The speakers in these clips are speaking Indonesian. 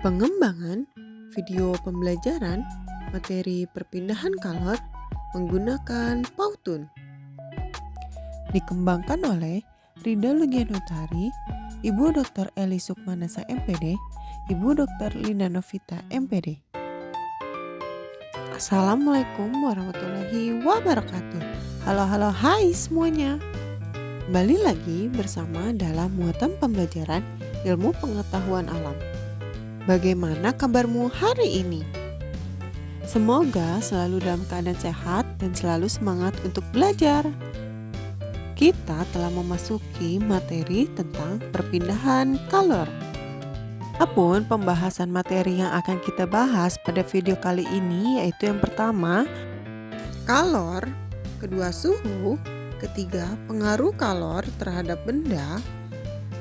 Pengembangan video pembelajaran materi perpindahan kalor menggunakan Powtoon dikembangkan oleh Rida Lugianutari, Ibu Dr. Eli Sukmanasa MPD, Ibu Dr. Linda Novita MPD. Assalamualaikum warahmatullahi wabarakatuh. Halo, hai semuanya. Kembali lagi bersama dalam muatan pembelajaran ilmu pengetahuan alam. Bagaimana kabarmu hari ini? Semoga selalu dalam keadaan sehat dan selalu semangat untuk belajar. Kita telah memasuki materi tentang perpindahan kalor. Apapun pembahasan materi yang akan kita bahas pada video kali ini yaitu yang pertama, kalor, kedua suhu, ketiga pengaruh kalor terhadap benda,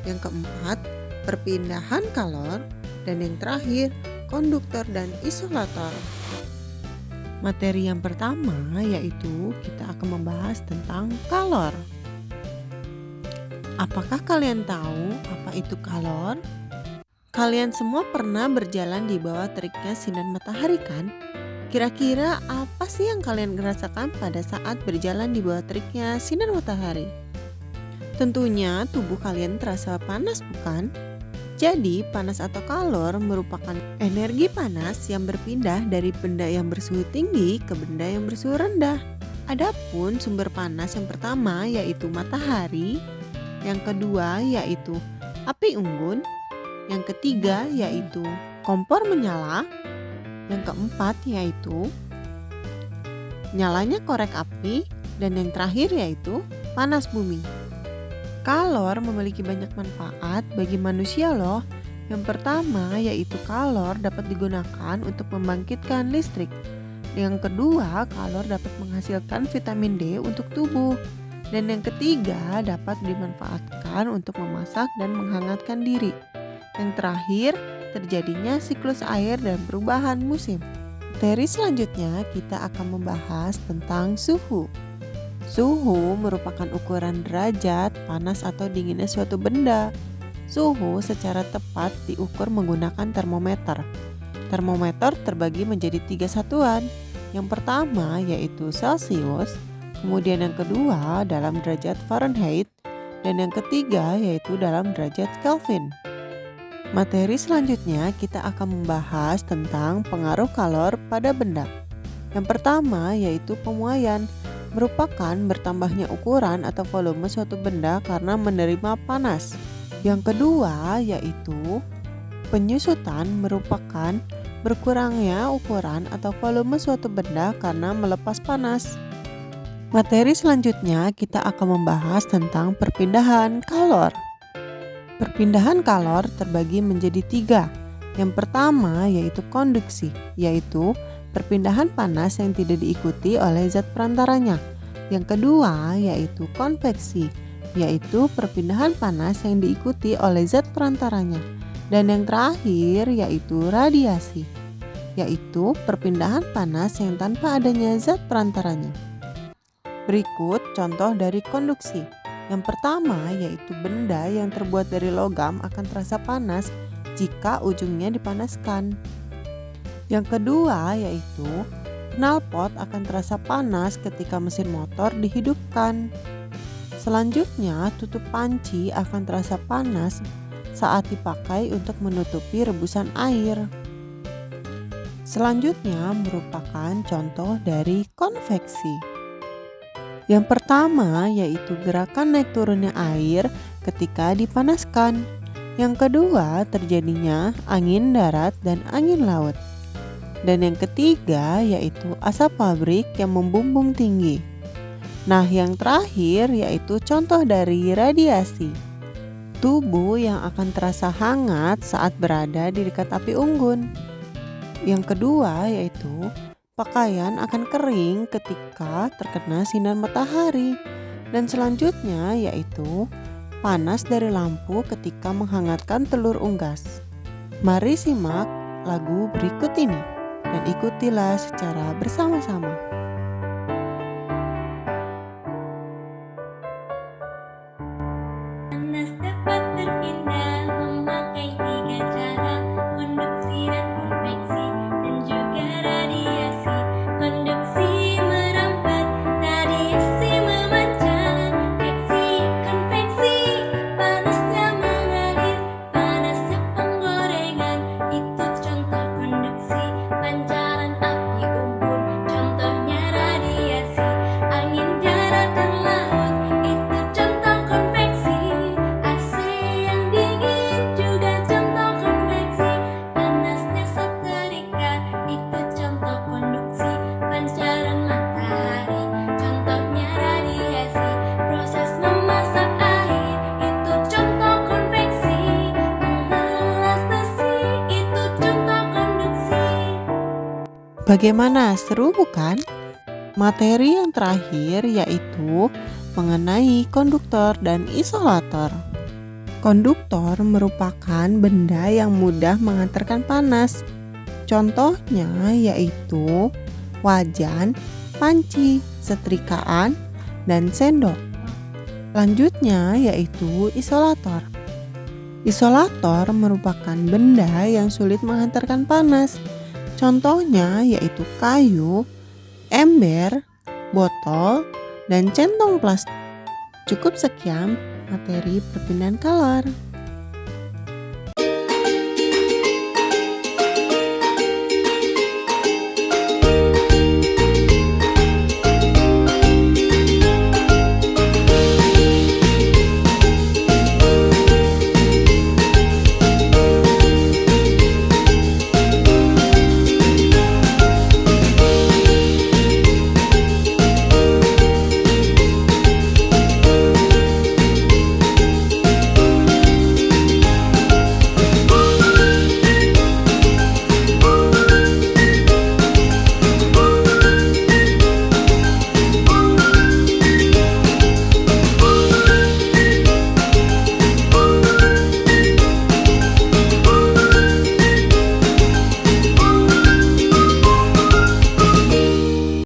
yang keempat perpindahan kalor, dan yang terakhir konduktor dan isolator. Materi yang pertama yaitu kita akan membahas tentang kalor. Apakah kalian tahu apa itu kalor? Kalian semua pernah berjalan di bawah teriknya sinar matahari kan? Kira-kira apa sih yang kalian rasakan pada saat berjalan di bawah teriknya sinar matahari? Tentunya tubuh kalian terasa panas, bukan? Jadi panas atau kalor merupakan energi panas yang berpindah dari benda yang bersuhu tinggi ke benda yang bersuhu rendah. Adapun sumber panas yang pertama yaitu matahari, yang kedua yaitu api unggun, yang ketiga yaitu kompor menyala, yang keempat yaitu nyalanya korek api, dan yang terakhir yaitu panas bumi. Kalor memiliki banyak manfaat bagi manusia loh. Yang pertama yaitu kalor dapat digunakan untuk membangkitkan listrik. Yang kedua, kalor dapat menghasilkan vitamin D untuk tubuh. Dan yang ketiga dapat dimanfaatkan untuk memasak dan menghangatkan diri. Yang terakhir, terjadinya siklus air dan perubahan musim. Materi selanjutnya kita akan membahas tentang suhu. Suhu merupakan ukuran derajat panas atau dinginnya suatu benda. Suhu secara tepat diukur menggunakan termometer. Termometer terbagi menjadi 3 satuan. Yang pertama yaitu Celcius, kemudian yang kedua dalam derajat Fahrenheit, dan yang ketiga yaitu dalam derajat Kelvin. Materi selanjutnya kita akan membahas tentang pengaruh kalor pada benda. Yang pertama yaitu pemuaian, merupakan bertambahnya ukuran atau volume suatu benda karena menerima panas. Yang kedua yaitu penyusutan, merupakan berkurangnya ukuran atau volume suatu benda karena melepas panas. Materi selanjutnya kita akan membahas tentang perpindahan kalor. Perpindahan kalor terbagi menjadi 3. Yang pertama yaitu konduksi, yaitu perpindahan panas yang tidak diikuti oleh zat perantaranya. Yang kedua yaitu konveksi, yaitu perpindahan panas yang diikuti oleh zat perantaranya. Dan yang terakhir yaitu radiasi, yaitu perpindahan panas yang tanpa adanya zat perantaranya. Berikut contoh dari konduksi. Yang pertama yaitu benda yang terbuat dari logam akan terasa panas jika ujungnya dipanaskan. Yang kedua yaitu knalpot akan terasa panas ketika mesin motor dihidupkan. Selanjutnya tutup panci akan terasa panas saat dipakai untuk menutupi rebusan air. Selanjutnya merupakan contoh dari konveksi. Yang pertama yaitu gerakan naik turunnya air ketika dipanaskan. Yang kedua terjadinya angin darat dan angin laut. Dan yang ketiga yaitu asap pabrik yang membumbung tinggi. Nah, yang terakhir yaitu contoh dari radiasi. Tubuh yang akan terasa hangat saat berada di dekat api unggun. Yang kedua yaitu pakaian akan kering ketika terkena sinar matahari. Dan selanjutnya yaitu panas dari lampu ketika menghangatkan telur unggas. Mari simak lagu berikut ini dan ikutilah secara bersama-sama. Panas dapat berpindah memakai 3 cara: konduksi, Bagaimana seru bukan? Materi yang terakhir yaitu mengenai konduktor dan isolator. Konduktor merupakan benda yang mudah mengantarkan panas. Contohnya yaitu wajan, panci, setrikaan, dan sendok. Selanjutnya yaitu isolator. Isolator merupakan benda yang sulit menghantarkan panas. Contohnya yaitu kayu, ember, botol, dan centong plastik. Cukup sekian materi perpindahan kalor.